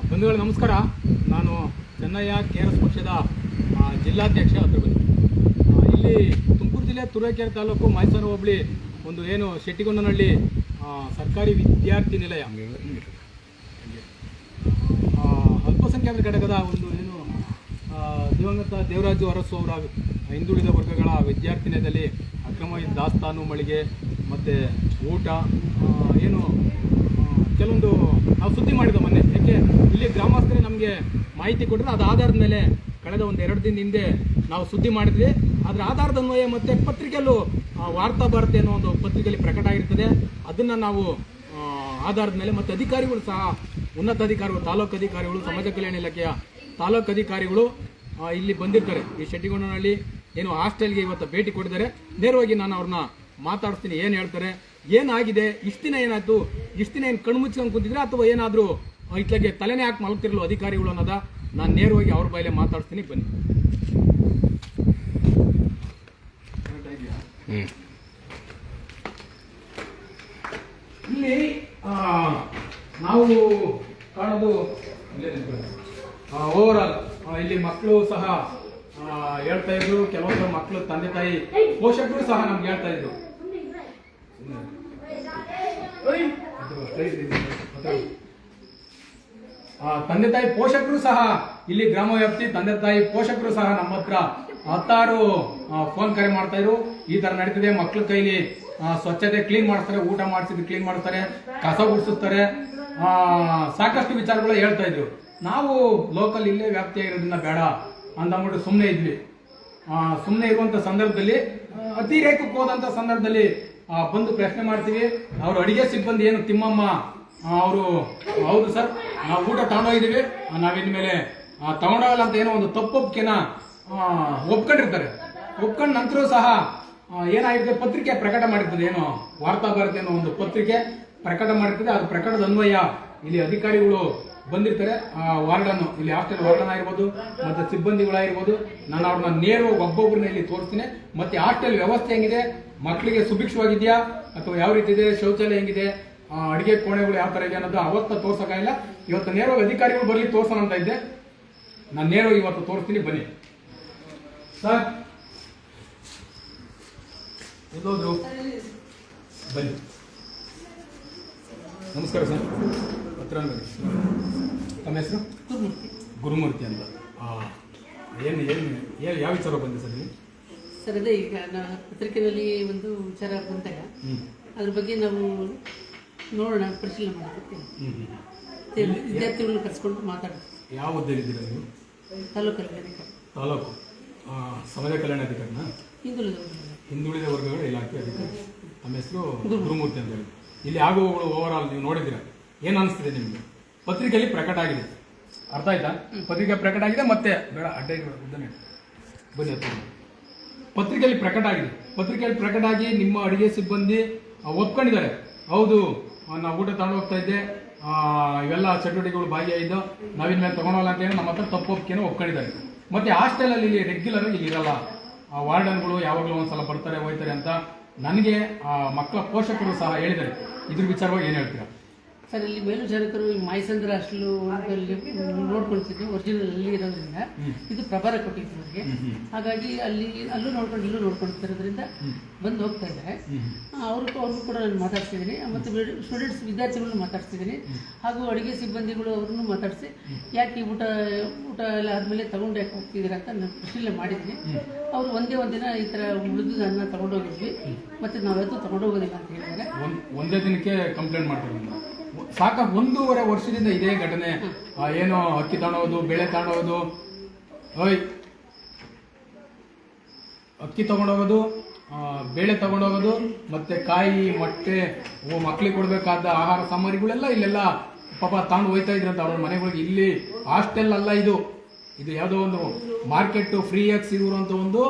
ಬಂಧುಗಳು ನಮಸ್ಕಾರ. ನಾನು ಚೆನ್ನಯ್ಯ KRS ಪಕ್ಷದ ಜಿಲ್ಲಾಧ್ಯಕ್ಷ. ಹತ್ರ ಬಂದು ಇಲ್ಲಿ ತುಮಕೂರು ಜಿಲ್ಲೆ ತುರುವೇಕೆರೆ ತಾಲೂಕು ಮೈಸೂರು ಹೋಬಳಿ ಒಂದು ಏನು ಶೆಟ್ಟಿಗೊಂಡನಹಳ್ಳಿ ಸರ್ಕಾರಿ ವಿದ್ಯಾರ್ಥಿ ನಿಲಯ ಅಲ್ಪಸಂಖ್ಯಾತರ ಘಟಕದ ಒಂದು ಏನು ದಿವಂಗತ ದೇವರಾಜು ಅರಸು ಅವರ ಹಿಂದುಳಿದ ವರ್ಗಗಳ ವಿದ್ಯಾರ್ಥಿನಿಯದಲ್ಲಿ ಅಕ್ರಮವಾಗಿ ದಾಸ್ತಾನು ಮಳಿಗೆ ಮತ್ತು ಊಟ ಏನು ಕೆಲವೊಂದು ನಾವು ಸುದ್ದಿ ಮಾಡಿದ ಮೊನ್ನೆ. ಯಾಕೆ ಇಲ್ಲಿ ಗ್ರಾಮಸ್ಥರೇ ನಮಗೆ ಮಾಹಿತಿ ಕೊಟ್ಟರೆ ಅದು ಆಧಾರದ ಮೇಲೆ ಕಳೆದ ಒಂದು 2 ದಿನದ ಹಿಂದೆ ನಾವು ಸುದ್ದಿ ಮಾಡಿದ್ವಿ. ಅದರ ಆಧಾರದ ಅನ್ವಯ ಮತ್ತು ಪತ್ರಿಕೆಯಲ್ಲೂ ವಾರ್ತಾ ಭಾರತಿ ಅನ್ನೋ ಒಂದು ಪತ್ರಿಕೆಯಲ್ಲಿ ಪ್ರಕಟ ಆಗಿರ್ತದೆ. ಅದನ್ನು ನಾವು ಆಧಾರದ ಮೇಲೆ ಮತ್ತು ಅಧಿಕಾರಿಗಳು ಸಹ ಉನ್ನತ ಅಧಿಕಾರಿಗಳು, ತಾಲೂಕು ಅಧಿಕಾರಿಗಳು, ಸಮಾಜ ಕಲ್ಯಾಣ ಇಲಾಖೆಯ ತಾಲೂಕು ಅಧಿಕಾರಿಗಳು ಇಲ್ಲಿ ಬಂದಿರ್ತಾರೆ. ಈ ಶೆಟ್ಟಿಗೊಂಡನಹಳ್ಳಿ ಏನು ಹಾಸ್ಟೆಲ್ಗೆ ಇವತ್ತು ಭೇಟಿ ಕೊಟ್ಟಿದ್ದಾರೆ. ನೇರವಾಗಿ ನಾನು ಅವ್ರನ್ನ ಮಾತಾಡ್ತೀನಿ, ಏನು ಹೇಳ್ತಾರೆ, ಏನಾಗಿದೆ, ಇಷ್ಟು ದಿನ ಏನಾಯ್ತು, ಇಷ್ಟು ದಿನ ಏನು ಕಣ್ಣು ಮುಚ್ಕೊಂಡು ಕೂತಿದ್ರೆ ಅಥವಾ ಏನಾದರೂ ಇತ್ಲಾಗೆ ತಲೆನೇ ಹಾಕಿ ಮಲಗ್ತಿರಲು ಅಧಿಕಾರಿಗಳು ಅನ್ನೋದ ನಾನು ನೇರವಾಗಿ ಅವ್ರ ಬಾಯಲ್ಲೇ ಮಾತಾಡ್ತೀನಿ. ಬನ್ನಿ. ಇಲ್ಲಿ ನಾವು ಕಾಣೋದು ಓವರ್ ಆಲ್ ಇಲ್ಲಿ ಮಕ್ಕಳು ಸಹ ಹೇಳ್ತಾ ಇದ್ರು. ಕೆಲವೊಂದು ಮಕ್ಕಳು ತಂದೆ ತಾಯಿ ಪೋಷಕರು ಸಹ ನಮ್ಗೆ ಹೇಳ್ತಾ ಇದ್ರು. ತಂದೆ ತಾಯಿ ಪೋಷಕರು ಸಹ ಇಲ್ಲಿ ಗ್ರಾಮ ವ್ಯಾಪ್ತಿ ತಂದೆ ತಾಯಿ ಪೋಷಕರು ಸಹ ನಮ್ಮ ಹತ್ರ 10 ಫೋನ್ ಕರೆ ಮಾಡ್ತಾ ಇದ್ರು. ಈ ತರ ನಡೀತಿದೆ, ಮಕ್ಳ ಕೈಲಿ ಸ್ವಚ್ಛತೆ ಕ್ಲೀನ್ ಮಾಡ್ತಾರೆ, ಊಟ ಮಾಡಿಸಿದ್ದು ಕ್ಲೀನ್ ಮಾಡ್ತಾರೆ, ಕಸ ಗುಡಿಸುತ್ತಾರೆ, ಸಾಕಷ್ಟು ವಿಚಾರಗಳು ಹೇಳ್ತಾ ಇದ್ರು. ನಾವು ಲೋಕಲ್ ಇಲ್ಲೇ ವ್ಯಾಪ್ತಿಯಾಗಿರೋದನ್ನ ಬೇಡ ಅಂದ್ಬಿಟ್ಟು ಸುಮ್ಮನೆ ಇದ್ವಿ. ಸುಮ್ಮನೆ ಇರುವಂತ ಸಂದರ್ಭದಲ್ಲಿ ಅತಿರೇಕಕ್ಕೆ ಹೋದಂತ ಸಂದರ್ಭದಲ್ಲಿ ಬಂದು ಪ್ರಶ್ನೆ ಮಾಡ್ತೀವಿ. ಅವರು ಅಡಿಗೆ ಸಿಬ್ಬಂದಿ ಏನು ತಿಮ್ಮಮ್ಮ ಅವರು, ಹೌದು ಸರ್ ನಾವು ಊಟ ತಗೊಂಡೋಗಿದ್ದೀವಿ, ನಾವಿನ ಮೇಲೆ ತಗೊಂಡೋಗಲ್ಲ ಅಂತ ಏನೋ ಒಂದು ತಪ್ಪೊಪ್ಪಿಗೆನ ಒಪ್ಕೊಂಡಿರ್ತಾರೆ. ಒಪ್ಕೊಂಡ ನಂತರ ಸಹ ಏನಾಗಿದೆ, ಪತ್ರಿಕೆ ಪ್ರಕಟ ಮಾಡಿರ್ತದೆ, ಏನೋ ವಾರ್ತಾ ಭಾರತಿ ಅನ್ನೋ ಒಂದು ಪತ್ರಿಕೆ ಪ್ರಕಟ ಮಾಡಿರ್ತದೆ. ಅದು ಪ್ರಕಟದ ಅನ್ವಯ ಇಲ್ಲಿ ಅಧಿಕಾರಿಗಳು ಬಂದಿರ್ತಾರೆ. ವಾರ್ಡನ್ನು, ಇಲ್ಲಿ ಹಾಸ್ಟೆಲ್ ವಾರ್ಡನ್ ಆಗಿರ್ಬೋದು ಮತ್ತೆ ಸಿಬ್ಬಂದಿಗಳಾಗಿರ್ಬೋದು, ನಾನು ಅವ್ರನ್ನ ನೇರವಾಗಿ ಒಬ್ಬೊಬ್ಬರನ್ನ ಇಲ್ಲಿ ತೋರಿಸ್ತೀನಿ. ಮತ್ತೆ ಹಾಸ್ಟೆಲ್ ವ್ಯವಸ್ಥೆ ಹೆಂಗಿದೆ, ಮಕ್ಕಳಿಗೆ ಸುಭಿಕ್ಷವಾಗಿದೆಯಾ ಅಥವಾ ಯಾವ ರೀತಿ ಇದೆ, ಶೌಚಾಲಯ ಹೆಂಗಿದೆ, ಅಡಿಗೆ ಕೋಣೆಗಳು ಯಾವ ತರ ಇದೆ ಅನ್ನೋದು ಅವತ್ತ ತೋರ್ಸಕ್ಕಾಗಿಲ್ಲ. ಇವತ್ತು ನೇರವಾಗಿ ಅಧಿಕಾರಿಗಳು ಬರಲಿ ತೋರ್ಸೋಣ ಅಂತ ಇದ್ದೆ. ನಾನು ನೇರವಾಗಿ ಇವತ್ತು ತೋರಿಸ್ತೀನಿ, ಬನ್ನಿ ಸರ್. ಎಲ್ಲೋದ್ರು ಬನ್ನಿ. ನಮಸ್ಕಾರ ಸರ್. ಹತ್ರ ತಮ್ಮ ಹೆಸರು? ಗುರುಮೂರ್ತಿ ಅಂತ. ಏನು ಏನು ಯಾವ ವಿಚಾರ ಬಂದಿದೆ ಸರ್ ಇಲ್ಲಿ? ಸರ್ ಅದೇ ಈಗ ಪತ್ರಿಕೆಯಲ್ಲಿ ಒಂದು ವಿಚಾರ ಬಂದಾಗ ಅದ್ರ ಬಗ್ಗೆ ನಾವು ನೋಡೋಣ, ಪರಿಶೀಲನೆ ಮಾಡಬೇಕು. ವಿದ್ಯಾರ್ಥಿಗಳನ್ನ ಕರ್ಸ್ಕೊಂಡು ಮಾತಾಡ್ತೀವಿ. ಯಾವ ಹುದ್ದೆಯಲ್ಲಿ ಇದ್ದೀರಾ ನೀವು? ತಾಲೂಕಲ್ಲಿ ತಾಲೂಕು ಸಮಾಜ ಕಲ್ಯಾಣ ಅಧಿಕಾರಿನ? ಹಿಂದುಳಿದ ವರ್ಗಗಳ ಇಲಾಖೆ ಅಧಿಕಾರಿ. ನಮ್ಮ ಹೆಸರು ಗುರುಮೂರ್ತಿ ಅಂತ ಹೇಳಿ. ಇಲ್ಲಿ ಆಗುವಗಳು ಓವರ್ ಆಲ್ ನೀವು ನೋಡಿದ್ದೀರಾ, ಏನು ಅನಿಸ್ತಿದೆ ನಿಮಗೆ? ಪತ್ರಿಕೆಯಲ್ಲಿ ಪ್ರಕಟ ಆಗಿದೆ, ಅರ್ಥ ಆಯ್ತಾ? ಪತ್ರಿಕೆ ಪ್ರಕಟ ಆಗಿದೆ. ಮತ್ತೆ ಬೇಡ ಅಡ್ಡ ಉದ್ದನೆ ಬನ್ನಿ. ಪತ್ರಿಕೆಯಲ್ಲಿ ಪ್ರಕಟ ಆಗಿದೆ. ಪತ್ರಿಕೆಯಲ್ಲಿ ಪ್ರಕಟ ಆಗಿ ನಿಮ್ಮ ಅಡಿಗೆ ಸಿಬ್ಬಂದಿ ಒಪ್ಕೊಂಡಿದ್ದಾರೆ. ಹೌದು, ನಾವು ಊಟ ತಗೊಂಡು ಹೋಗ್ತಾ ಇದ್ದೆ, ಇವೆಲ್ಲ ಚಟುವಟಿಕೆಗಳು ಭಾಗಿಯಾಗಿದ್ದು, ನಾವಿನ ಮೇಲೆ ತಗೊಂಡೋಗಲ್ಲ ಅಂತ ನಮ್ಮ ಹತ್ರ ತಪ್ಪೊಪ್ಪಿಗೆನೂ ಒಪ್ಕೊಂಡಿದ್ದಾರೆ. ಮತ್ತೆ ಹಾಸ್ಟೆಲಲ್ಲಿ ಇಲ್ಲಿ ರೆಗ್ಯುಲರ್ ಇಲ್ಲಿ ಇರಲ್ಲ, ವಾರ್ಡನ್ಗಳು ಯಾವಾಗಲೂ ಒಂದ್ಸಲ ಬರ್ತಾರೆ ಹೋಯ್ತಾರೆ ಅಂತ ನನಗೆ ಮಕ್ಕಳ ಪೋಷಕರು ಸಹ ಹೇಳಿದ್ದಾರೆ. ಇದ್ರ ವಿಚಾರವಾಗಿ ಏನು ಹೇಳ್ತೀರಾ ಸರ್? ಇಲ್ಲಿ ಮೇಲ್ವಿಚಾರಕರು ಮಾಯಸಂದ್ರ ಹಾಸ್ಟೆಲ್ ನೋಡ್ಕೊಳ್ತಿದ್ವಿ, ಒರಿಜಿನಲ್ ಅಲ್ಲಿ ಇರೋದ್ರಿಂದ ಇದು ಪ್ರಭಾರ ಕೊಟ್ಟಿದ್ರು ಅವ್ರಿಗೆ. ಹಾಗಾಗಿ ಅಲ್ಲೂ ನೋಡ್ಕೊಂಡು ಇಲ್ಲೂ ನೋಡ್ಕೊಳ್ತಿರೋದ್ರಿಂದ ಬಂದು ಹೋಗ್ತಾ ಇದ್ದಾರೆ. ಅವ್ರಿಗೂ ಕೂಡ ನಾನು ಮಾತಾಡ್ತಿದ್ದೀನಿ. ಮತ್ತು ಸ್ಟೂಡೆಂಟ್ಸ್ ವಿದ್ಯಾರ್ಥಿಗಳನ್ನ ಮಾತಾಡ್ತಿದ್ದೀನಿ. ಹಾಗೂ ಅಡುಗೆ ಸಿಬ್ಬಂದಿಗಳು ಅವ್ರನ್ನೂ ಮಾತಾಡಿಸಿ ಯಾಕೆ ಊಟ ಎಲ್ಲ ಆದಮೇಲೆ ತಗೊಂಡು ಯಾಕೆ ಹೋಗ್ತಿದ್ದೀರಾ ಅಂತ ನಾನು ಪರಿಶೀಲನೆ ಮಾಡಿದ್ದೀನಿ. ಅವರು ಒಂದೇ ಒಂದಿನ ಈ ಥರ ಉಳಿದುದನ್ನ ತಗೊಂಡೋಗಿದ್ವಿ, ಮತ್ತು ನಾವ್ಯಾವತ್ತೂ ತಗೊಂಡೋಗೋದಿಲ್ಲ ಅಂತ ಹೇಳಿದ್ದಾರೆ. ಒಂದೇ ದಿನಕ್ಕೆ ಕಂಪ್ಲೇಂಟ್ ಮಾಡ್ತಾರೆ. ಸಾಕ 1.5 ವರ್ಷದಿಂದ ಇದೇ ಘಟನೆ. ಏನೋ ಅಕ್ಕಿ ತಗೊಳೋದು, ಬೇಳೆ ತಗೊಂಡೋಗೋದು, ಅಕ್ಕಿ ತಗೊಂಡೋಗೋದು, ಬೇಳೆ ತಗೊಂಡೋಗೋದು, ಮತ್ತೆ ಕಾಯಿ, ಮೊಟ್ಟೆ, ಮಕ್ಕಳಿಗೆ ಕೊಡಬೇಕಾದ ಆಹಾರ ಸಾಮಗ್ರಿಗಳೆಲ್ಲ ಇಲ್ಲೆಲ್ಲ ಪಾಪ ತಗೊಂಡು ಹೋಯ್ತಾ ಇದ್ರಂತ ಅವ್ರ ಮನೆಗಳಿಗೆ. ಇಲ್ಲಿ ಹಾಸ್ಟೆಲ್ ಅಲ್ಲ, ಇದು ಯಾವುದೋ ಒಂದು ಮಾರ್ಕೆಟ್ ಫ್ರೀಯಾಗಿ ಸಿಗುವಂಥ ಒಂದು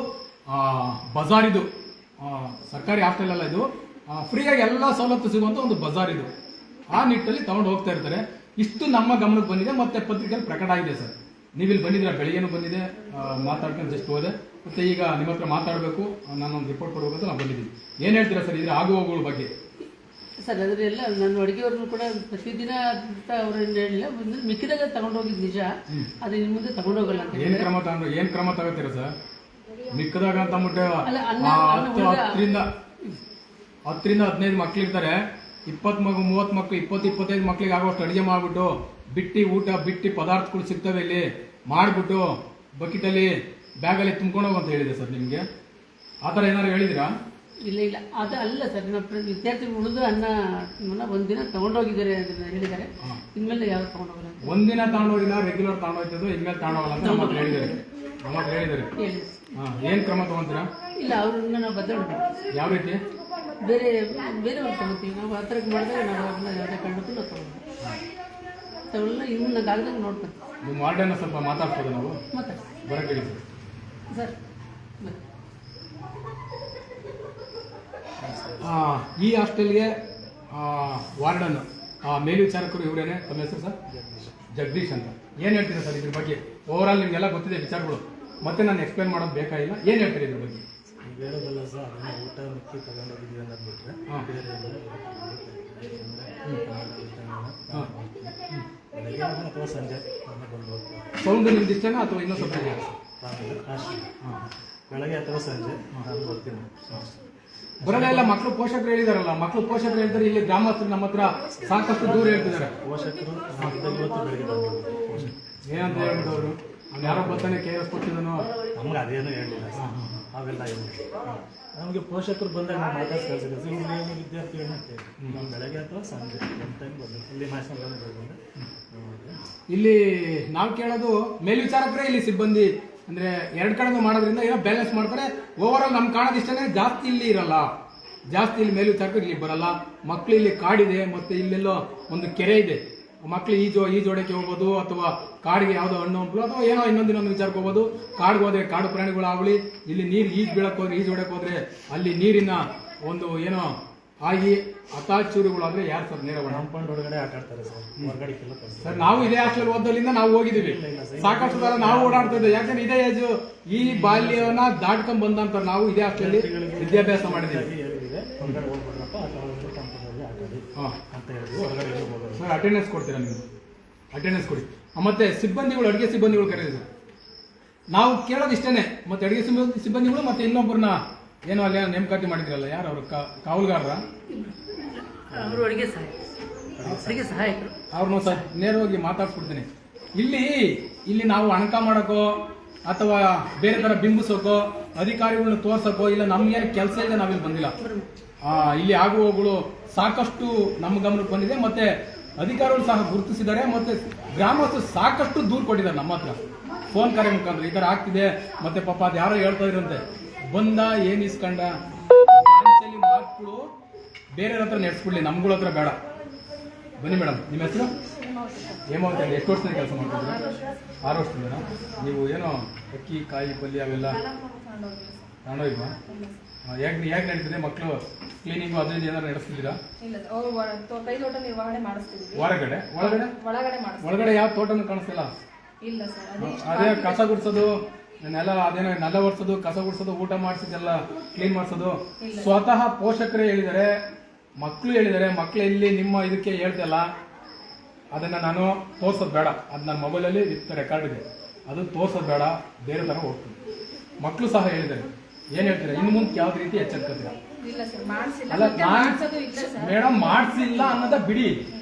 ಬಜಾರ್. ಇದು ಸರ್ಕಾರಿ ಹಾಸ್ಟೆಲ್ ಅಲ್ಲ, ಇದು ಫ್ರೀಯಾಗಿ ಎಲ್ಲ ಸವಲತ್ತು ಸಿಗುವಂಥ ಒಂದು ಬಜಾರ್ ಇದು. ಆ ನಿಟ್ಟಲ್ಲಿ ತಗೊಂಡು ಹೋಗ್ತಾ ಇರ್ತಾರೆ. ಇಷ್ಟು ನಮ್ಮ ಗಮನಕ್ಕೆ ಬಂದಿದೆ. ಮತ್ತೆ ಪತ್ರಿಕೆಯಲ್ಲಿ ಪ್ರಕಟ ಆಗಿದೆ ಸರ್. ನೀವಿಲ್ಲಿ ಬಂದಿದ್ರೆ ಬೆಳಗ್ಗೆನೂ ಬಂದಿದೆ, ಮಾತಾಡ್ಕೊಂಡು ಜಸ್ಟ್ ಹೋದೆ. ಮತ್ತೆ ಈಗ ನಿಮ್ಮ ಹತ್ರ ಮಾತಾಡಬೇಕು, ನಾನೊಂದು ರಿಪೋರ್ಟ್ ಕೊಡಬೇಕು ಅಂತ ನಾನು ಬಂದಿದ್ದೀನಿ. ಏನು ಹೇಳ್ತೀರಾ ಸರ್ ಇದ್ರ ಆಗುವವುಗಳ ಬಗ್ಗೆ? ಸರ್ ಅದನ್ನೆಲ್ಲ ನಾನು ಅಡುಗೆಯವ್ರನ್ನು ಕೂಡ ಪ್ರತಿದಿನ ಅಂತ ಅವ್ರನ್ನ ಹೇಳಿಲ್ಲ ಒಂದು ಮಿಕ್ಕಿದಾಗ ತಗೊಂಡೋಗಿದ್ದು ನಿಜ, ಅದು ಇನ್ನು ಮುಂದೆ ತಗೊಂಡೋಗಲ್ಲ ಅಂತ ಏನ್ ಕ್ರಮ ತಗೋತೀರಾ ಸರ್? ಮಿಕ್ಕದಾಗ ಅಂತ ಅಂದ್ಬಿಟ್ಟು ಅಲ್ಲ, 10ರಿಂದ 15 ಮಕ್ಳಿರ್ತಾರೆ, 20 ಮಗು 30 ಮಕ್ಳು 20-25 ಮಕ್ಳಿಗೆ ಆಗೋಷ್ಟು ಅಡುಗೆ ಮಾಡ್ಬಿಟ್ಟು ಬಿಟ್ಟಿ ಪದಾರ್ಥಗಳು ಸಿಗ್ತವೆ ಇಲ್ಲಿ ಮಾಡ್ಬಿಟ್ಟು ಬಕೆಟಲ್ಲಿ ಬ್ಯಾಗಲ್ಲಿ ತುಂಬ್ಕೊಂಡು ಹೋಗಂತ ಹೇಳಿದೆ ಸರ್ ನಿಮಗೆ. ಆ ಥರ ಏನಾದ್ರು ಹೇಳಿದಿರಾ? ಇಲ್ಲ ಅದು ಅಲ್ಲ ಸರ್, ನಮ್ಮ ವಿದ್ಯಾರ್ಥಿಗಳು ಉಳಿದು ಅನ್ನನ ಒಂದಿನ ತಗೊಂಡೋಗಿದ್ದಾರೆ ಅದನ್ನ ಹೇಳಿದ್ದಾರೆ. ಇನ್ಮೇಲೆ ಯಾವ್ದು ತಗೊಂಡೋಗಲ್ಲ ಅಂತ. ಒಂದಿನ ತಗೊಂಡೋಗಿಲ್ಲ, ರೆಗ್ಯುಲರ್ ತಗೊಂಡೋಗ್ತದೆ, ಇನ್ಮೇಲೆ ತಗೊಂಡೋಗಲ್ಲ ಅಂತ ನಮ್ಮ ಹತ್ರ ಹೇಳಿದ್ದಾರೆ. ಹೇಳಿ ಏನ್ ಕ್ರಮ ತಗೊಂತೀರಾ? ಇಲ್ಲ ಅವ್ರನ್ನ ನಾವು ಬದಲಾವಣೆ ಯಾವ ರೀತಿ? ಬೇರೆಯವ್ರು ತಗೋತೀವಿ ನಾವು. ಆ ಥರ ಮಾಡಿದಾಗ ನಾವು ಅವ್ರನ್ನ ಯಾವುದೇ ಕಾರಣಕ್ಕೂ ನಾವು ತಗೊಳ್ಳಲ್ಲ. ಇನ್ನು ನಂಗೆ ಆಗ್ದಂಗೆ ನೋಡ್ಕೊತೀವಿ. ನಿಮ್ಮ ವಾರ್ಡನ್ನ ಸ್ವಲ್ಪ ಮಾತಾಡ್ಬೋದು ನಾವು ಮಾತಾಡಿ ಬರಕ್ಕೆ ಹೇಳಿ ಸರ್. ಈ ಹಾಸ್ಟೆಲ್ಗೆ ವಾರ್ಡನ್ ಮೇಲ್ವಿಚಾರಕರು ಇವರೇನೆ. ತಮ್ಮ ಹೆಸರು ಸರ್? ಜಗದೀಶ್ ಅಂತ. ಏನು ಹೇಳ್ತೀರಾ ಸರ್ ಇದ್ರ ಬಗ್ಗೆ? ಓವರಾಲ್ ನಿಮಗೆಲ್ಲ ಗೊತ್ತಿದೆ ವಿಚಾರಗಳು, ಮತ್ತೆ ನಾನು ಎಕ್ಸ್ಪ್ಲೇನ್ ಮಾಡೋದು ಬೇಕಾಗಿಲ್ಲ. ಏನು ಹೇಳ್ತೀರಿ ಇದ್ರ ಬಗ್ಗೆ? ಬೇರೆದಲ್ಲ ಸರ್, ಊಟ ಮಿಕ್ಕಿ ತಗೊಂಡೋಗಿದ್ವಿ ಅನ್ನೋದ್ಬಿಟ್ರೆ ಬೆಳಗ್ಗೆ ಅಥವಾ ಸಂಜೆ ಬಂದು ಹೋಗ್ತೀವಿ. ಸೌಂಡ್ ನಿಮ್ದು ಇಷ್ಟನಾ ಅಥವಾ ಇನ್ನೂ ಸ್ವಲ್ಪ ಇದೆಯಾ? ಬೆಳಗ್ಗೆ ಅಥವಾ ಸಂಜೆ ನಾನು ಬರ್ತೀನಿ. ಬರಲ್ಲ ಇಲ್ಲ, ಮಕ್ಕಳು ಪೋಷಕರು ಹೇಳಿದಾರಲ್ಲ, ಮಕ್ಕಳು ಪೋಷಕರು ಹೇಳ್ತಾರೆ, ಇಲ್ಲಿ ಗ್ರಾಮಸ್ಥರು ನಮ್ಮ ಹತ್ರ ಸಾಕಷ್ಟು ದೂರ ಹೇಳ್ತಿದ್ದಾರೆ. ಪೋಷಕರು ಇವತ್ತು ಬೆಳಗ್ಗೆ ಬಂದಿದ್ದಾರೆ. ಏನಂತ ಹೇಳ್ಬಿಟ್ಟು ಅವರು ಯಾರೋ ಬರ್ತಾನೆ KRS ಕೊಟ್ಟಿದ್ದನು, ನಮ್ಗೆ ಅದೇನು ಹೇಳಿಲ್ಲ ಸರ್, ಅವೆಲ್ಲ ಏನು ನಮಗೆ ಪೋಷಕರು ಬಂದಾಗ ನಾವು ಮಾತಾಡ್ಸಿ ಕಳಿಸಿದ್ರೆ ಸರ್, ಇವ್ರು ವಿದ್ಯಾರ್ಥಿಗಳನ್ನ ಅಂತೇಳಿ ನಾವು ಬೆಳಗ್ಗೆ ಅಥವಾ ಸಂಜೆ ಒಂದು ಟೈಮ್ ಬಂದು ಇಲ್ಲಿ ನ್ಯಾಷನಲ್ ಇಲ್ಲಿ ನಾವು ಕೇಳೋದು ಮೇಲ್ವಿಚಾರಕರೇ ಇಲ್ಲಿ ಸಿಬ್ಬಂದಿ ಅಂದ್ರೆ 2 ಕಡೆನೂ ಮಾಡೋದ್ರಿಂದ ಏನೋ ಬ್ಯಾಲೆನ್ಸ್ ಮಾಡ್ತಾರೆ. ಓವರ್ ಆಲ್ ನಮ್ಗೆ ಕಾಣೋದು ಇಷ್ಟನೇ, ಜಾಸ್ತಿ ಇಲ್ಲಿ ಇರಲ್ಲ, ಜಾಸ್ತಿ ಇಲ್ಲಿ ಮೇಲ್ವಿಚಾರಕರು ಇಲ್ಲಿ ಬರಲ್ಲ. ಮಕ್ಳು ಇಲ್ಲಿ ಕಾಡಿದೆ, ಮತ್ತೆ ಇಲ್ಲೆಲ್ಲೋ ಒಂದು ಕೆರೆ ಇದೆ, ಮಕ್ಳು ಈಜೋಡಕ್ಕೆ ಹೋಗ್ಬೋದು, ಅಥವಾ ಕಾಡಿಗೆ ಯಾವುದೋ ಹಣ್ಣು ಹಂಪಲು ಅಥವಾ ಏನೋ ಇನ್ನೊಂದು ವಿಚಾರಕ್ಕೆ ಹೋಗ್ಬೋದು. ಕಾಡಿಗೆ ಹೋದ್ರೆ ಕಾಡು ಪ್ರಾಣಿಗಳು ಆಗಲಿ, ಇಲ್ಲಿ ನೀರು ಬೀಳಕ್ಕೆ ಹೋದ್ರೆ ಈಜೋಡಕ್ಕೆ ಹೋದ್ರೆ ಅಲ್ಲಿ ನೀರಿನ ಒಂದು ಏನೋ ಆಗಿ ಅತಾಚೂರುಗಳಾದ್ರೆ ಯಾರು ಸರ್ ನೇರ ಕಾಂಪೌಂಡ್ ಒಳಗಡೆ ಆಟ ಆಡ್ತಾರೆ ಸರ್, ಹೊರಗಡೆ ಸರ್. ನಾವು ಇದೇ ಹಾಸ್ಟೆಲ್ ಓದೋದ್ರಿಂದ ನಾವು ಹೋಗಿದ್ದೀವಿ, ಸಾಕಷ್ಟು ಸಲ ನಾವು ಓಡಾಡ್ತಾ ಇದ್ದೇವೆ. ಯಾಕಂದ್ರೆ ಇದೇ ಏಜು, ಈ ಬಾಲ್ಯವನ್ನ ದಾಟ್ಕೊಂಡ್ ಬಂದಂತ ನಾವು ಇದೇ ಹಾಸ್ಟೆಲ್ ವಿದ್ಯಾಭ್ಯಾಸ ಮಾಡಿದ್ದೀವಿ. ಹೊರಗಡೆ ಹೋಗ್ಬಿಡ್ರಪ್ಪ ಅಥವಾ ಕಾಂಪೌಂಡ್ ಆಟ ಆಡಿ ಅಂತ ಹೇಳಿದ್ವಿ. ಹೊರಗಡೆ ಹೋಗೋದು ಸರ್. ಅಟೆಂಡೆನ್ಸ್ ಕೊಡ್ತೀರಾ ನೀವು? ಅಟೆಂಡೆನ್ಸ್ ಕೊಡಿ. ಮತ್ತೆ ಸಿಬ್ಬಂದಿಗಳು, ಅಡುಗೆ ಸಿಬ್ಬಂದಿಗಳು ಕರೆಯಿದ್ರು. ನಾವು ಕೇಳೋದು ಇಷ್ಟೇನೆ. ಮತ್ತೆ ಅಡುಗೆ ಸಿಬ್ಬಂದಿಗಳು ಮತ್ತೆ ಇನ್ನೊಬ್ಬರನ್ನ ಏನೋ ಅಲ್ಲಿ ನೇಮಕಾತಿ ಮಾಡಿದ್ರಲ್ಲ, ಯಾರು ಅವರು ಕಾವಲುಗಾರರ? ಅವರು ಅಡುಗೆ ಸಹಾಯಕರು. ಅವ್ರನ್ನ ನೇರವಾಗಿ ಮಾತಾಡ್ಸ್ಬಿಡ್ತೀನಿ. ಇಲ್ಲಿ ನಾವು ಅಣಕ ಮಾಡೋಕೋ ಅಥವಾ ಬೇರೆ ತರ ಬಿಂಬಿಸೋಕೋ, ಅಧಿಕಾರಿಗಳನ್ನ ತೋರ್ಸೋಕೋ ಇಲ್ಲ, ನಮ್ಗೇನು ಕೆಲಸ ಇದೆ, ನಾವಿಲ್ಲಿ ಬಂದಿಲ್ಲ. ಇಲ್ಲಿ ಆಗುವಗಳು ಸಾಕಷ್ಟು ನಮ್ಮ ಗಮನಕ್ಕೆ ಬಂದಿದೆ, ಮತ್ತೆ ಅಧಿಕಾರಿಗಳು ಸಹ ಗುರುತಿಸಿದ್ದಾರೆ, ಮತ್ತೆ ಗ್ರಾಮಸ್ಥರು ಸಾಕಷ್ಟು ದೂರು ಕೊಟ್ಟಿದ್ದಾರೆ ನಮ್ಮ ಹತ್ರ ಫೋನ್ ಕರೆ ಮುಖಾಂತರ. ಈ ತರ ಆಗ್ತಿದೆ, ಮತ್ತೆ ಪಾಪ ಅದು ಯಾರೋ ಹೇಳ್ತಾ ಇದ್ರಂತೆ, ಬಂದ ಏನ್ ಇಸ್ಕೊಂಡ ಮಕ್ಕಳು ಬೇರೆಯವ್ರ ಹತ್ರ ನಡೆಸ್ಬಿಡ್ಲಿ, ನಮ್ಗಳ ಹತ್ರ ಬೇಡ. ಬನ್ನಿ ಮೇಡಮ್, ನಿಮ್ಮ ಹೆಸರು? ಹೇಮಾವತಿ. ಎಷ್ಟು ವರ್ಷದಿಂದ ಕೆಲಸ ಮಾಡ್ತಿದ್ದೀರಾ? 6 ವರ್ಷದಿಂದ. ನೀವು ಏನೋ ಅಕ್ಕಿ ಕಾಯಿ ಪಲ್ಯ ಅವೆಲ್ಲ ತಗೊಂಡೋಗಿಲ್ವಾ? ಹೇಗೆ ನಡೀತಿದೆ ಮಕ್ಕಳು ಕ್ಲೀನಿಂಗು ಅದರಿಂದ ಏನಾದ್ರು ನಡೆಸ್ತಿದ್ದೀರಾ? ಒಳಗಡೆ ಯಾವ ತೋಟನೂ ಕಾಣಿಸ್ತಿಲ್ಲ. ಅದೇ ಕಸ ಗುಡ್ಸೋದು, ಅದೇನೋ ನೆಲ ಒರೆಸೋದು, ಕಸ ಗುಡ್ಸೋದು, ಊಟ ಮಾಡಿಸಿದೆಲ್ಲ ಕ್ಲೀನ್ ಮಾಡಿಸೋದು ಸ್ವತಃ ಪೋಷಕರೇ ಹೇಳಿದ್ದಾರೆ, ಮಕ್ಕಳು ಹೇಳಿದ್ದಾರೆ. ಮಕ್ಕಳು ಇಲ್ಲಿ ನಿಮ್ಮ ಇದಕ್ಕೆ ಹೇಳ್ತಲ್ಲ, ಅದನ್ನ ನಾನು ತೋರ್ಸೋದು ಬೇಡ. ಅದು ನನ್ನ ಮೊಬೈಲಲ್ಲಿ ರೆಕಾರ್ಡ್ ಇದೆ, ಅದು ತೋರ್ಸೋದು ಬೇಡ, ಬೇರೆ ತರ ಹೋಗ್ತೀನಿ. ಮಕ್ಕಳು ಸಹ ಹೇಳಿದ್ದಾರೆ. ಏನ್ ಹೇಳ್ತೀರಾ? ಇನ್ನು ಮುಂದೆ ಯಾವ್ದು ರೀತಿ ಎಚ್ಚೆತ್ಕೋತೀರಾ? ಅಲ್ಲ ಮೇಡಮ್, ಮಾಡಿಸಿಲ್ಲ ಅನ್ನೋದ ಬಿಡಿ,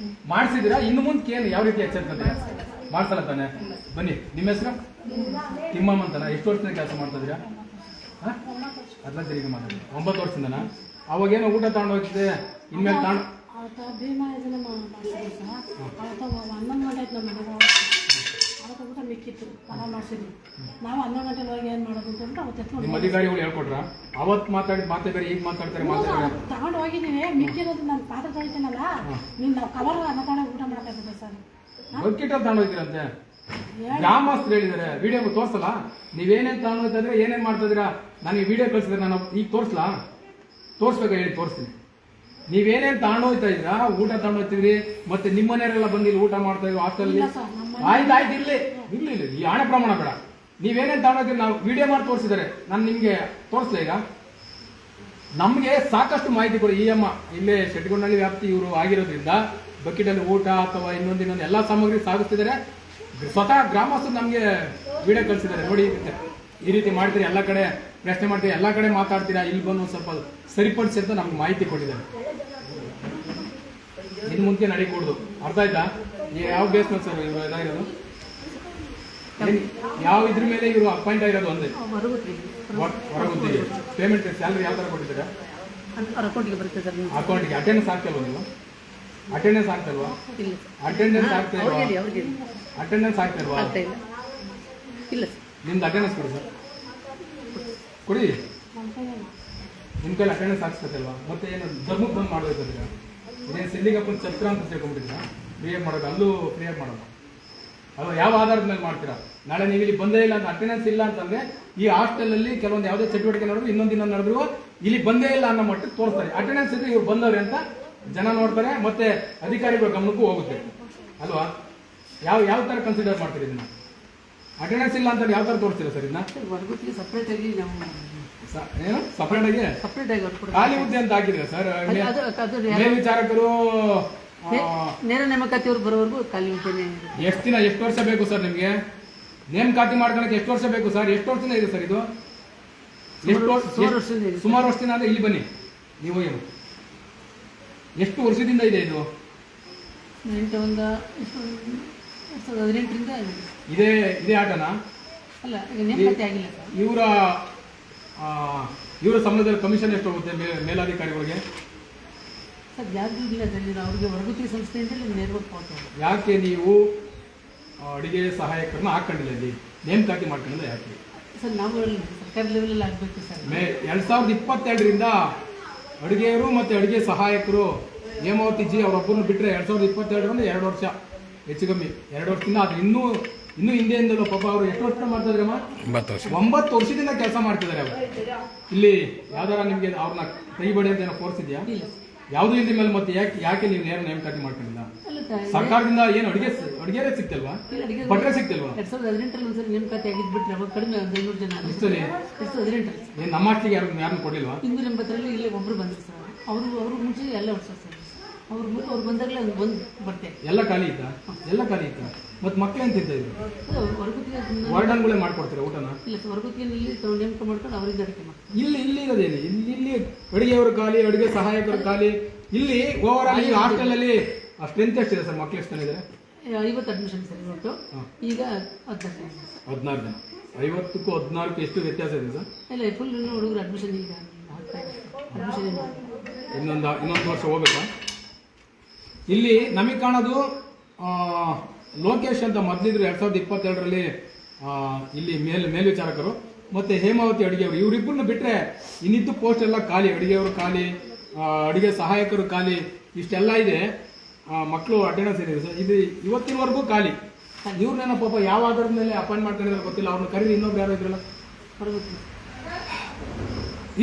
ಮಾಡಿಸಿದಿರಾ, ಇನ್ನು ಮುಂದೆ ಏನು ಯಾವ ರೀತಿ ಎಚ್ಚೆತ್ಕೋತೀರಾ? ಮಾಡ್ಸಲ್ಲ ತಾನೆ? ಬನ್ನಿ. ನಿಮ್ಮ ಹೆಸರು? ತಿಮ್ಮಮ್ಮ ಅಂತನಾ? ಎಷ್ಟು ವರ್ಷದಿಂದ ಕೆಲಸ ಮಾಡ್ತಾ ಇದೀರಾ? ಅದ್ಲ ತಿರುಗಿ ಮಾತಾಡಿ. 9 ವರ್ಷದಿಂದನಾ? ಅವಾಗೇನೋ ಊಟ ತಗೊಂಡು ಹೋಗ್ತಿದೆ, ಇನ್ಮೇಲೆ ತಗೊಂಡು ಊಟ ಮಿಕ್ಕಿತ್ತು, ಪಲಾವ್ ಮಾಡಿಸಿದ್ವಿ ನಾವು. 11 ಗಂಟೆಗೆ ಹೋಗಿ ಏನು ಮಾಡೋದು ಅಂತ ಅವತ್ತು ನಿಮ್ಮ ಅಧಿಕಾರಿಗಳು ಹೇಳ್ಕೊಟ್ರ? ಅವತ್ತು ಮಾತಾಡಿದ ಮಾತೇ ಬೇರೆ, ಈಗ ಮಾತಾಡ್ತಾರೆ ತಗೊಂಡು ಹೋಗಿದ್ದೀವಿ. ಮಿಕ್ಕಿರೋದು ನಾನು ಪಾತ್ರೆ ತೊಳಿತೀನಲ್ಲ, ನಾವು ಕವರ್ ಅನ್ನ ತಗೊಂಡು ಊಟ ಮಾಡ್ತಾ ಸರ್. ಬಕೆಟ್ ತಗೊಂಡು ಹೋಗ್ತೀರಂತೆ ಗ್ರಾಮಸ್ಥರು ಹೇಳಿದ್ದಾರೆ. ವಿಡಿಯೋ ತೋರ್ಸಲ್ಲ? ನೀವೇನೇನ್ ತಗೊಂಡು ಹೋಗ್ತಾ ಇದ್ರೆ, ಏನೇನ್ ಮಾಡ್ತಾ ಇದೀರಾ? ನನಗೆ ವಿಡಿಯೋ ಕಳ್ಸಿದ್ರೆ ನಾನು ಈಗ ತೋರಿಸ್ಲಾ? ತೋರಿಸ್ಬೇಕಾ? ಹೇಳಿ ತೋರಿಸ್ತೀನಿ. ನೀವೇನೇನ್ ತಗೊಂಡು ಹೋಗ್ತಾ ಇದ್ರಾ, ಊಟ ತಗೊಂಡು ಹೋಗ್ತಿದ್ರಿ, ಮತ್ತೆ ನಿಮ್ಮ ಮನೆಯವರೆಲ್ಲ ಬಂದು ಇಲ್ಲಿ ಊಟ ಮಾಡ್ತಾ ಇದ್ರು ಹಾಸ್ಟೆಲ್. ಆಯ್ತು ಇರ್ಲಿ, ಈ ಹಣ ಪ್ರಮಾಣ ಬೇಡ. ನೀವೇನೇನ್ ತಗೊಂಡು ಹೋಗ್ತೀರಿ ನಾವು ವಿಡಿಯೋ ಮಾಡಿ ತೋರಿಸಿದ್ದಾರೆ. ನಾನು ನಿಮ್ಗೆ ತೋರಿಸ್ಲಾ? ಈಗ ನಮಗೆ ಸಾಕಷ್ಟು ಮಾಹಿತಿ ಕೊಡಿ. EM ಇಲ್ಲೇ ಶೆಟ್ಟಿಗೊಂಡಳ್ಳಿ ವ್ಯಾಪ್ತಿ ಇವರು ಆಗಿರೋದ್ರಿಂದ ಬಕೆಟಲ್ಲಿ ಊಟ ಅಥವಾ ಇನ್ನೊಂದು ಎಲ್ಲ ಸಾಮಗ್ರಿ ಸಾಗಿಸ್ತಿದ್ದಾರೆ. ಸ್ವತಃ ಗ್ರಾಮಸ್ಥರು ನಮಗೆ ವಿಡಿಯೋ ಕಳಿಸಿದ್ದಾರೆ. ನೋಡಿ ಈ ರೀತಿ ಮಾಡ್ತೀರಿ, ಎಲ್ಲ ಕಡೆ ಪ್ರಶ್ನೆ ಮಾಡ್ತೀರಿ, ಎಲ್ಲ ಕಡೆ ಮಾತಾಡ್ತೀರಾ, ಇಲ್ಲಿ ಬಂದು ಸ್ವಲ್ಪ ಸರಿಪಡಿಸಿ ಅಂತ ನಮ್ಗೆ ಮಾಹಿತಿ ಕೊಟ್ಟಿದ್ದಾರೆ. ಇನ್ನು ಮುಂದೆ ನಡೀಕೂಡ್ದು, ಅರ್ಥ ಆಯ್ತಾ? ಯಾವ ಬೇಸ್ ಮೇಲೆ ಸರ್ ಇವರು ಇದಾಗಿರೋದು? ಯಾವ ಇದ್ರ ಮೇಲೆ ಇವರು ಅಪಾಯಿಂಟ್ ಆಗಿರೋದು? ಒಂದೇ ಹೊರಗುತ್ತಿಗೆ ಪೇಮೆಂಟ್ ಸ್ಯಾಲರಿ ಯಾವ ಥರ ಕೊಟ್ಟಿದ್ದೀರಾ? ಅಕೌಂಟಿಗೆ ಬರುತ್ತೆ ಸರ್. ಅಕೌಂಟಿಗೆ ಅಟೆಂಡೆನ್ಸ್ ಆಗ್ತಲ್ವ ನೀವು? ಅಟೆಂಡೆನ್ಸ್ ಆಗ್ತಲ್ವಾ? ಅಟೆಂಡೆನ್ಸ್ ಆಗ್ತಾ ಇಲ್ವಾ? ಅಟೆಂಡೆನ್ಸ್ ಆಗ್ತಾ ಇಲ್ವಾ? ಇಲ್ಲ ಸರ್. ನಿಮ್ದು ಅಟೆಂಡೆನ್ಸ್ ಕೊಡಿ ಸರ್, ಕೊಡಿ. ನಿಮ್ಮ ಕೈಲಿ ಅಟೆಂಡೆನ್ಸ್ ಹಾಕ್ಸ್ಕೊತಲ್ವಾ? ಮತ್ತೆ ಏನು ಧರ್ಮಕ್ಕೆ ಬಂದು ಮಾಡಬೇಕಂದ್ರೆ ಇದೇನು ಸಿಲ್ಲಿಗಪ್ಪನ ಛತ್ರ ಅಂತ ತಿಳ್ಕೊಂಡ್ಬಿಟ್ಟಿದ್ದೀರಾ? ಫ್ರೀಯಾಗಿ ಮಾಡೋದು, ಅಲ್ಲೂ ಫ್ರೀಯಾಗಿ ಮಾಡೋದು ಅಲ್ವಾ? ಯಾವ ಆಧಾರದ ಮೇಲೆ ಮಾಡ್ತೀರಾ? ನಾಳೆ ನೀವು ಇಲ್ಲಿ ಬಂದೇ ಇಲ್ಲ ಅಂತ, ಅಟೆಂಡೆನ್ಸ್ ಇಲ್ಲ ಅಂತಂದ್ರೆ ಈ ಹಾಸ್ಟೆಲಲ್ಲಿ ಕೆಲವೊಂದು ಯಾವುದೇ ಚಟುವಟಿಕೆ ನಡೆದ್ರು ಇನ್ನೊಂದು ನಡೆದ್ರು ಇಲ್ಲಿ ಬಂದೇ ಇಲ್ಲ ಅನ್ನೋ ಮಟ್ಟಕ್ಕೆ ತೋರಿಸ್ತಾರೆ. ಅಟೆಂಡೆನ್ಸ್ ಇದ್ರೆ ಇವ್ರು ಬಂದವ್ರೆ ಅಂತ ಜನ ನೋಡ್ತಾರೆ, ಮತ್ತೆ ಅಧಿಕಾರಿಗಳ ಗಮನಕ್ಕೂ ಹೋಗುತ್ತೆ ಅಲ್ವಾ? ಯಾವ ತರ ಕನ್ಸಿಡರ್ ಮಾಡ್ತೀರಿ ಇದನ್ನ? ಅಟೆಂಡೆನ್ಸ್ ಇಲ್ಲ ಅಂತ ಯಾವ ತರ ತೋರಿಸ್ತೀರಾ ಸರ್ ಇದನ್ನ? ವರ್ಗಕ್ಕೆ ಸಪ್ರೇಟ್ ಆಗಿ ನಾವು ಏನು ಸಪರೇಟ್ ಆಗಿ ಖಾಲಿ ಹುದ್ದೆ ಅಂತ ಹಾಕಿದ್ರೆ ಸರ್? ಮೇಲ್ವಿಚಾರಕರು ನೇರ ನೇಮಕಾತಿ ಅವ್ರು ಬರೋವರೆಗೂ ಖಾಲಿ ಹುದ್ದೆನೇ. ಎಷ್ಟು ವರ್ಷ ಬೇಕು ಸರ್ ನಿಮ್ಗೆ ನೇಮಕಾತಿ ಮಾಡ್ಕೊಳಕ್ಕೆ? ಎಷ್ಟು ವರ್ಷ ಬೇಕು ಸರ್? ಎಷ್ಟು ವರ್ಷದಿಂದ ಇದೆ ಸರ್ ಇದು? ಸುಮಾರು ವರ್ಷದಿಂದ ಅಂದ್ರೆ ಇಲ್ಲಿ ಬನ್ನಿ ನೀವು. ಏನು ಎಷ್ಟು ವರ್ಷದಿಂದ ಇದೆ ಇದು? 2018ರಿಂದ ಇದೇ ಆಟನಾ? ಅಲ್ಲ, ನೇಮಕಾತಿ ಆಗಿಲ್ಲ. ಇವರ ಸಂಬಳದಲ್ಲಿ ಕಮಿಷನ್ ಎಷ್ಟು ಹೋಗುತ್ತೆ ಮೇಲಾಧಿಕಾರಿಗಳಿಗೆ? ಸರ್ ಯಾರಿಗೂ ಇಲ್ಲ ಸರ್, ಅವ್ರಿಗೆ ಹೊರಗುತ್ತಿಗೆ ಸಂಸ್ಥೆಯಿಂದಲೇ ನೇರವಾಗಿ ಪಾವತಿ. ಯಾಕೆ ನೀವು ಅಡಿಗೆ ಸಹಾಯಕರನ್ನ ಹಾಕೊಂಡಿಲ್ಲ ಇಲ್ಲಿ ನೇಮಕಾತಿ ಮಾಡ್ಕೊಂಡಿಲ್ಲ ಯಾಕೆ ಸರ್? ನಾವು ಸರ್ಕಾರ ಲೆವೆಲಲ್ಲಿ ಆಗಬೇಕು ಸರ್. 2022ರಿಂದ ಅಡುಗೆಯರು ಮತ್ತು ಅಡುಗೆ ಸಹಾಯಕರು ಹೇಮಾವತಿ ಜಿ ಅವರೊಬ್ಬರನ್ನು ಬಿಟ್ಟರೆ 2022ರಿಂದ 2 ವರ್ಷ ಹೆಚ್ಚು ಕಮ್ಮಿ 2 ವರ್ಷದಿಂದ. ಅದು ಇನ್ನೂ ಹಿಂದೆಯಿಂದಲೂ ಪಾಪ ಅವರು ಎಷ್ಟು ವರ್ಷ ಮಾಡ್ತಾ ಇದ್ರಮ್ಮ? 9 ವರ್ಷದಿಂದ ಕೆಲಸ ಮಾಡ್ತಿದ್ದಾರೆ ಅವರು. ಇಲ್ಲಿ ಯಾವ್ದಾರ ನಿಮ್ಗೆ ಅವ್ರನ್ನ ಕೈ ಬಡಿ ಅಂತ ಏನೋ ಫೋರ್ಸ್ ಇದೆಯಾ? ಯಾವ್ದು ಇಲ್ದ ಮೇಲೆ ಮತ್ತೆ ಯಾಕೆ ನೀವು ನೇಮಕಾತಿ ಮಾಡ್ಕೊಂಡಿಲ್ಲ? ಸರ್ಕಾರದಿಂದ ಏನು ಅಡುಗೆರೇ ಸಿಗ್ತಲ್ವಾ? ಭಟ್ರೆ ಸಿಗ್ತಲ್ವಾ? 2018ರಲ್ಲಿ ಒಂದ್ಸರಿ ನೇಮಕಾತಿ ಆಗಿದ್ಬಿಟ್ರೆ ಅವಾಗ ಕಡಿಮೆ 500 ಜನ. ಎಷ್ಟು 2018ರಲ್ಲಿ ಏನು ನಮ್ಮ ಅಷ್ಟಿಗೆ ಯಾರನ್ನು ಕೊಡಿಲ್ವಾ? 280ರಲ್ಲಿ ಇಲ್ಲಿ ಒಬ್ರು ಬಂದ್ರು ಸರ್. ಅವ್ರು ಮುಂಚೆ ಎಲ್ಲ ವರ್ಷ ಸರ್. ಅವ್ರು ಬಂದಾಗಲೇ ಒಂದು ಬರ್ತೇವೆ. ಎಲ್ಲ ಖಾಲಿ ಇತ್ತಾ? ಮತ್ತೆ ಮಕ್ಳು ಅಂತ ಇದ್ರು ವಾರ್ಡನ್ಗಳೇ ಮಾಡ್ಕೊಡ್ತಾರೆ ಊಟನ? ಇಲ್ಲ ಸರ್, ಹೊರಗುತ್ತಿಗೆ ಇಲ್ಲಿ ನೇಮಕ ಮಾಡ್ಕೊಂಡು ಅವರಿಂದ ಅಡಿಕೆ ಮಾಡ್ತಾರೆ. ಇಲ್ಲಿ ಇರೋದೇನು? ಇಲ್ಲಿ ಅಡುಗೆಯವರು ಖಾಲಿ, ಅಡುಗೆ ಸಹಾಯಕರು ಖಾಲಿ. ಇಲ್ಲಿ ಓವರ್ ಆಲ್ ಈಗ ಹಾಸ್ಟೆಲ್ ಅಲ್ಲಿ ಸ್ಟ್ರೆಂತ್ ಎಷ್ಟಿದೆ ಸರ್? ಮಕ್ಳು ಎಷ್ಟು ಜನ ಇದ್ದಾರೆ? 50 ಅಡ್ಮಿಷನ್ ಸರ್ ಇವತ್ತು. ಈಗ 16 ಜನ. 50ಕ್ಕೂ 14ಕ್ಕೂ ಎಷ್ಟು ವ್ಯತ್ಯಾಸ ಇದೆ ಸರ್? ಇಲ್ಲ, ಫುಲ್ ಹುಡುಗರು ಅಡ್ಮಿಷನ್ ಈಗ ಆಗ್ತಾ ಇದೆ. ಅಡ್ಮಿಷನ್ ಇನ್ನೊಂದು ವರ್ಷ ಹೋಗ್ಬೇಕಾ? ಇಲ್ಲಿ ನಮಗೆ ಕಾಣೋದು ಲೋಕೇಶ್ ಅಂತ ಮೊದಲಿದ್ರು 2022ರಲ್ಲಿ ಇಲ್ಲಿ ಮೇಲ್ವಿಚಾರಕರು ಮತ್ತೆ ಹೇಮಾವತಿ ಅಡುಗೆಯವರು, ಇವರಿಬ್ಬರನ್ನ ಬಿಟ್ಟರೆ ಇನ್ನಿದ್ದು ಪೋಸ್ಟ್ ಎಲ್ಲ ಖಾಲಿ. ಅಡುಗೆಯವರು ಖಾಲಿ, ಅಡುಗೆ ಸಹಾಯಕರು ಖಾಲಿ, ಇಷ್ಟೆಲ್ಲ ಇದೆ. ಮಕ್ಕಳು ಅಟೆಂಡೆನ್ಸ್ ಇದೆ ಸರ್. ಇದು ಇವತ್ತಿನವರೆಗೂ ಖಾಲಿ. ಇವ್ರನ್ನೇನೋ ಪಾಪ ಯಾವ ಆಧಾರದ ಮೇಲೆ ಅಪಾಯಿಂಟ್ ಮಾಡ್ಕೊಂಡಿದ್ರೆ ಗೊತ್ತಿಲ್ಲ. ಅವ್ರನ್ನ ಕರೀರಿ, ಇನ್ನೊಬ್ರು ಯಾರು ಇದ್ರಲ್ಲ.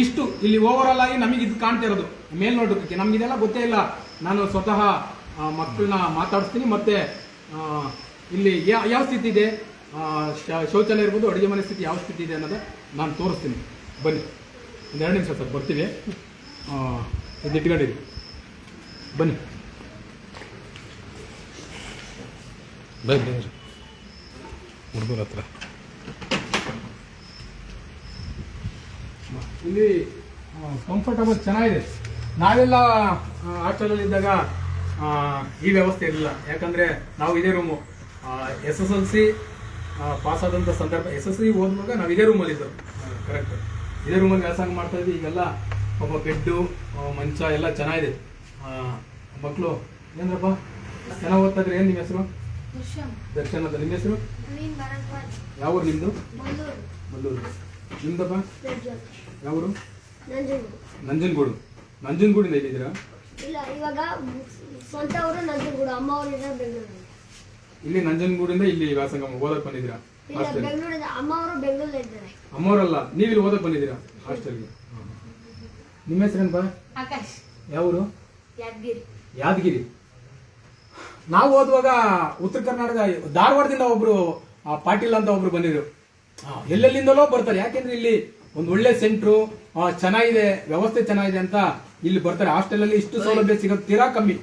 ಇಷ್ಟು ಇಲ್ಲಿ ಓವರ್ ಆಲ್ ಆಗಿ ನಮಗೆ ಇದು ಕಾಣ್ತಾ ಇರೋದು ಮೇಲ್ನೋಟಕ್ಕೆ. ನಮ್ಗೆ ಇದೆಲ್ಲ ಗೊತ್ತೇ ಇಲ್ಲ. ನಾನು ಸ್ವತಃ ಮಕ್ಕಳನ್ನ ಮಾತಾಡಿಸ್ತೀನಿ. ಮತ್ತೆ ಇಲ್ಲಿ ಯಾವ ಸ್ಥಿತಿ ಇದೆ, ಶೌಚಾಲಯ ಇರ್ಬೋದು, ಅಡುಗೆ ಮನೆ ಸ್ಥಿತಿ ಯಾವ ಸ್ಥಿತಿ ಇದೆ ಅನ್ನೋದು ನಾನು ತೋರಿಸ್ತೀನಿ. ಬನ್ನಿ, ಒಂದು 2 ನಿಮಿಷ ಸರ್ ಬರ್ತೀವಿ. ಇದು ಇಟ್ಕೊಂಡಿರಿ, ಬನ್ನಿ. ಹುಡುಗರ ಹತ್ರ ಇಲ್ಲಿ ಕಂಫರ್ಟಬಲ್ ಚೆನ್ನಾಗಿದೆ. ನಾವೆಲ್ಲ ಹಾಸ್ಟೆಲಲ್ಲಿ ಇದ್ದಾಗ ಈ ವ್ಯವಸ್ಥೆ ಇರಲಿಲ್ಲ. ಯಾಕಂದರೆ ನಾವು ಇದೇ ರೂಮು SSLC ಪಾಸ್ ಆದಂಥ ಸಂದರ್ಭ, SSLC ಹೋದ್ವಾಗ ನಾವು ಇದೇ ರೂಮಲ್ಲಿ ಇದ್ದವು. ಕರೆಕ್ಟ್, ಇದೇ ರೂಮಲ್ಲಿ ವ್ಯಾಸಂಗ ಮಾಡ್ತಾ ಇದ್ವಿ. ಈಗೆಲ್ಲ ಪಾಪ ಬೆಡ್ಡು, ಮಂಚ ಎಲ್ಲ ಚೆನ್ನಾಗಿದೆ. ಮಕ್ಕಳು ಏನಪ್ಪ ಚೆನ್ನಾಗಿ ಓದ್ತಾ ಇದ್ರೆ? ಏನು ನಿಮ್ಮ ಹೆಸರು? ದರ್ಶನ್ ಅಂತ. ನಿಮ್ಮ ಹೆಸರು? ಯಾವ ಊರು ನಿಮ್ಮದು? ಮಲ್ಲೂರು. ನಿಮ್ದಪ್ಪ ಯಾವೂರು? ನಂಜನಗೂಡು. ನಂಜನಗೂಡಿಂದ ಇಲ್ಲಿದ್ದೀರಾ? ಇಲ್ಲ, ಇವಾಗ ಸ್ವಂತ ಊರು ನಂಜನಗೂಡು, ಅಮ್ಮ ಊರಿನ ಬೆಂಗಳೂರು. ಇಲ್ಲಿ ನಂಜನಗೂಡಿಂದ ಇಲ್ಲಿ ವ್ಯಾಸಂಗ ಓದಕ್ ಬಂದಿದ್ದೀರಾ? ಬೆಂಗಳೂರಿಂದ ಅಮ್ಮ ಅವರು ಬೆಂಗಳೂರಲ್ಲಿ ಇದ್ದಾರೆ. ಅಮ್ಮವರಲ್ಲ, ನೀವು ಇಲ್ಲಿ ಓದಕ್ ಬಂದಿದ್ದೀರಾ ಹಾಸ್ಟೆಲ್ಗೆ? ನಿಮ್ಮ ಹೆಸರೇನಪ್ಪ? ಆಕಾಶ್. ಯಾವೂರು? ಯಾದಗಿರಿ. ನಾವು ಓದುವಾಗ ಉತ್ತರ ಕರ್ನಾಟಕ ಧಾರವಾಡದಿಂದ ಒಬ್ರು ಪಾಟೀಲ್ ಅಂತ ಒಬ್ರು ಬಂದಿದ್ರು. ಎಲ್ಲೆಲ್ಲಿಂದಲೋ ಬರ್ತಾರೆ. ಯಾಕೆಂದ್ರೆ ಇಲ್ಲಿ ಒಂದು ಒಳ್ಳೆ ಸೆಂಟ್ರು ಚೆನ್ನಾಗಿದೆ, ವ್ಯವಸ್ಥೆ ಚೆನ್ನಾಗಿದೆ ಅಂತ ಇಲ್ಲಿ ಬರ್ತಾರೆ. ಹಾಸ್ಟೆಲ್ ಅಲ್ಲಿ ಇಷ್ಟು ಸೌಲಭ್ಯ ಸಿಗೋದು ತೀರಾ ಕಮ್ಮಿ.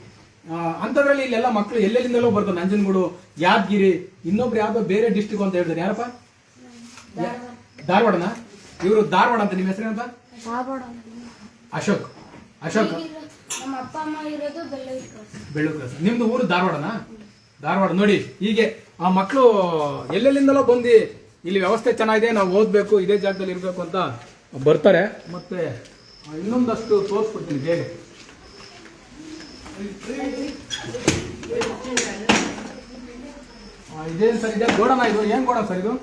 ಅಂಥದ್ರಲ್ಲಿ ಇಲ್ಲೆಲ್ಲ ಮಕ್ಕಳು ಎಲ್ಲೆಲ್ಲಿಂದಲೋ ಬರ್ತಾರೆ. ನಂಜನಗೂಡು, ಯಾದಗಿರಿ, ಇನ್ನೊಬ್ರು ಯಾವ್ದೋ ಬೇರೆ ಡಿಸ್ಟ್ರಿಕ್ಟ್ ಅಂತ ಹೇಳ್ತಾರೆ. ಯಾರಪ್ಪ? ಧಾರವಾಡನ? ಇವರು ಧಾರವಾಡ ಅಂತ. ನಿಮ್ಮ ಹೆಸರೇನಪ್ಪ? ಅಶೋಕ್. ಅಶೋಕ್ ನಮ್ಮ ಅಪ್ಪ ಅಮ್ಮ ಇರೋದು ಬೆಳ್ಳೂರು. ನಿಮ್ದು ಊರು ಧಾರವಾಡನಾ? ಧಾರವಾಡ. ನೋಡಿ ಹೀಗೆ ಆ ಮಕ್ಕಳು ಎಲ್ಲೆಲ್ಲಿಂದಲೋ ಬಂದು ಇಲ್ಲಿ ವ್ಯವಸ್ಥೆ ಚೆನ್ನಾಗಿದೆ, ನಾವು ಓದಬೇಕು, ಇದೇ ಜಾಗದಲ್ಲಿ ಇರಬೇಕು ಅಂತ ಬರ್ತಾರೆ. ಮತ್ತೆ ಇನ್ನೊಂದಷ್ಟು ತೋರಿಸ್ಕೊಡ್ತೀನಿ ಬೇಗ. ಇದೇನು ಸರ್? ಇದೆ ಗೋಡನ? ಇದು ಏನ್ ಗೋಡ ಸರ್ ಇದು?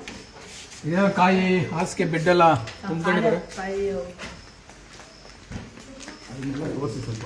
ಇದೇನೋ ಕಾಯಿ, ಹಾಸಿಗೆ, ಬೆಡ್ ಎಲ್ಲ ತುಂಬಿಕೊಂಡಿದ್ದಾರೆ. ಅದನ್ನೆಲ್ಲ ತೋರಿಸಿ ಸ್ವಲ್ಪ.